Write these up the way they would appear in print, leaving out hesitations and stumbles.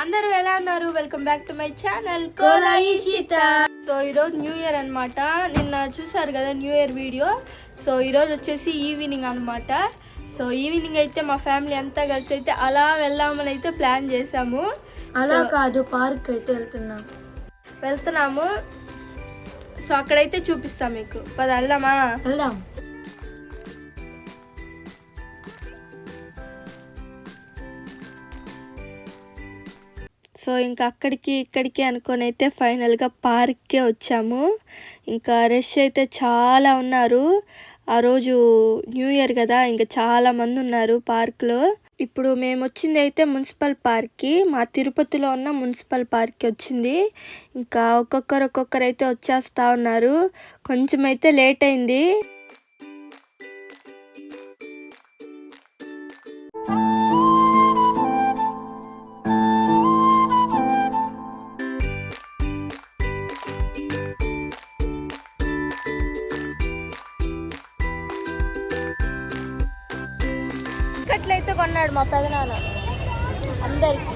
అందరూ ఎలా ఉన్నారు? Welcome back to my channel కోలాయిషిత. సో ఈరోజు న్యూ ఇయర్ అనమాట. నిన్న చూసారు కదా న్యూ ఇయర్ వీడియో. సో ఈరోజు వచ్చేసి ఈవినింగ్ అనమాట. సో ఈవినింగ్ అయితే మా ఫ్యామిలీ అంతా కలిసి అయితే అలా వెళ్దామని అయితే ప్లాన్ చేసాము. అలా కాదు, పార్క్ అయితే వెళ్తున్నాము. సో అక్కడైతే చూపిస్తాం మీకు. పద వెళ్దామా? వెళ్దాం. సో ఇంకా అక్కడికి ఇక్కడికి అనుకొని అయితే ఫైనల్గా పార్క్కే వచ్చాము. ఇంకా రష్ అయితే చాలా ఉన్నారు. ఆ రోజు న్యూ ఇయర్ కదా, ఇంకా చాలా మంది ఉన్నారు పార్క్లో. ఇప్పుడు మేము వచ్చింది అయితే మున్సిపల్ పార్క్కి, మా తిరుపతిలో ఉన్న మున్సిపల్ పార్క్కి వచ్చింది. ఇంకా ఒక్కొక్కరు అయితే వచ్చేస్తూ ఉన్నారు. కొంచెం అయితే లేట్ అయింది. టికెట్లయితే కొన్నాడు మా పెదనాన్న అందరికి.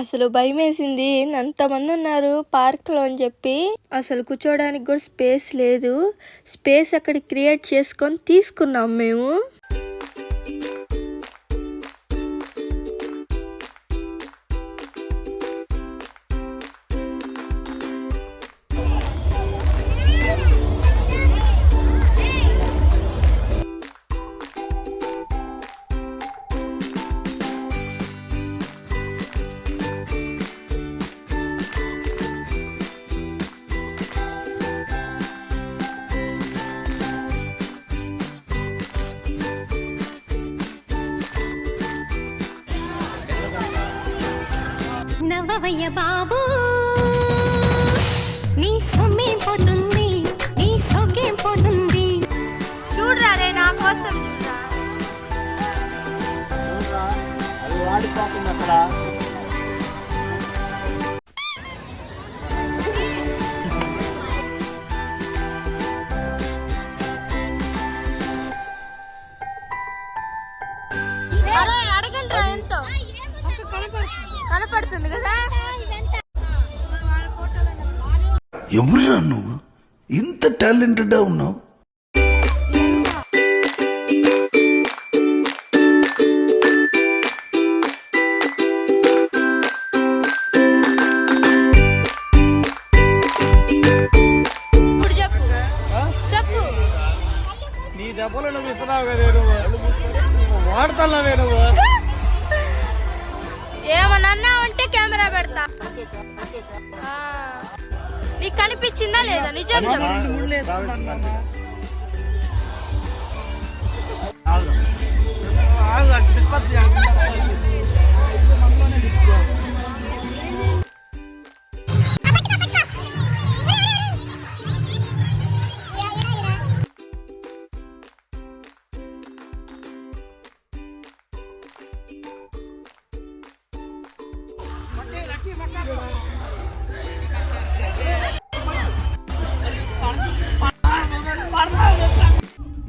అసలు భయం వేసింది, ఎంతమంది ఉన్నారు పార్క్లో అని చెప్పి. అసలు కూర్చోడానికి కూడా స్పేస్ లేదు. స్పేస్ అక్కడ క్రియేట్ చేసుకొని తీసుకున్నాం మేము. నవ్వవయ్య బాబు, నీ సొమ్మేం పోతుంది, నీ సొగ్గేం పోతుంది. చూడరా రే, నా కోసం అడగండి రా. ఎంతో కనపడుతుంది కదా. ఎవరురా నువ్వు? ఇంత టాలెంటెడ్ ఉన్నావు. ఇప్పుడు చెప్పు చెప్పు. నీ దెబ్బలు నువ్వు ఇస్తున్నావు కదా, నువ్వు వాడుతున్నావే నువ్వు. ఏమన్నా అంటే కెమెరా పెడతా. నీకు కనిపించిందా లేదా? నిజం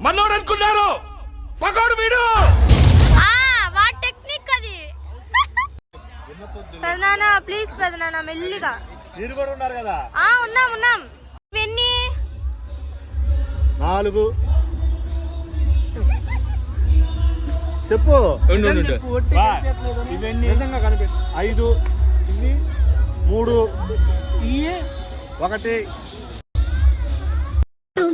మనోడు అనుకున్నారు, పకోడు వీడు. వాటి టెక్నిక్ అది. పెదనాన్న ప్లీజ్, పెదనాన్న మెల్లిగా. మీరు కూడా ఉన్నారు కదా? ఉన్నాం. ఇవన్నీ 4 చెప్పు. ఇవన్నీ నిజంగా కనిపెట్టు. 5 3 1.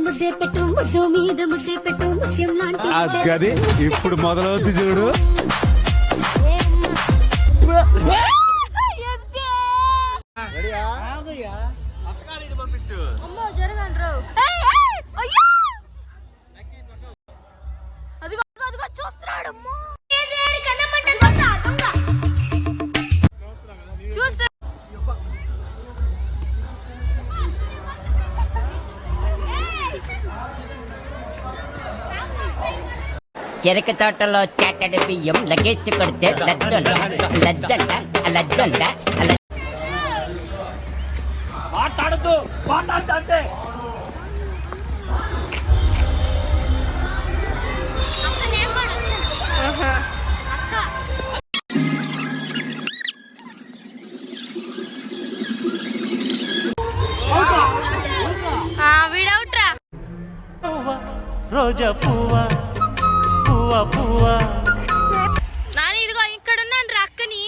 ముద్దే పెట్టు, ముద్దు మీద ముద్దే పెట్టు, ముత్యం లాంటి అది ఇప్పుడు మొదలవుతుంది చూడు. పంపించు. అమ్మో జరగండి రో. అదిగో చూస్తున్నాడు. చూస్తా. చెరుకు తోటలో చెట్టడి బియ్యం లగేసి కొడితే లజ్జంట. మాట్లాడద్దు, మాట్లాడితే రోజా పువ్వా పువ్వా పువ్వా నాని ఇదిగో ఇక్కడ ఉన్నాను రా అక్కని.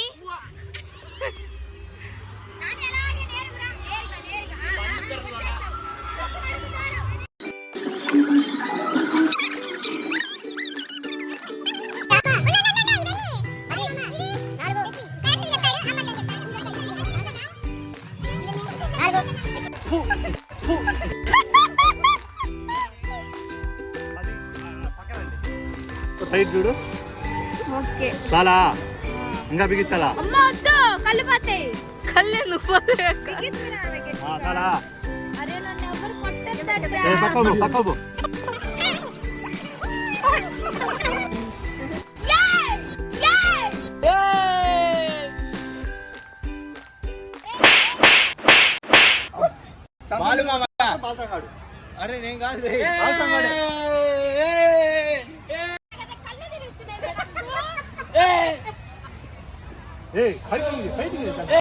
సైడ్ చూడు. ఓకే చాలా ఇంకా బిగించాలా? అమ్మ వద్దు, కళ్ళు పోతాయి. కళ్ళు ఎందుకు పోతాయి? చాలా అరే నన్ను ఎవరు కొట్టొద్దండి. పక్కవు పక్కవు. అరే నేను కాదు ఫైటింగ్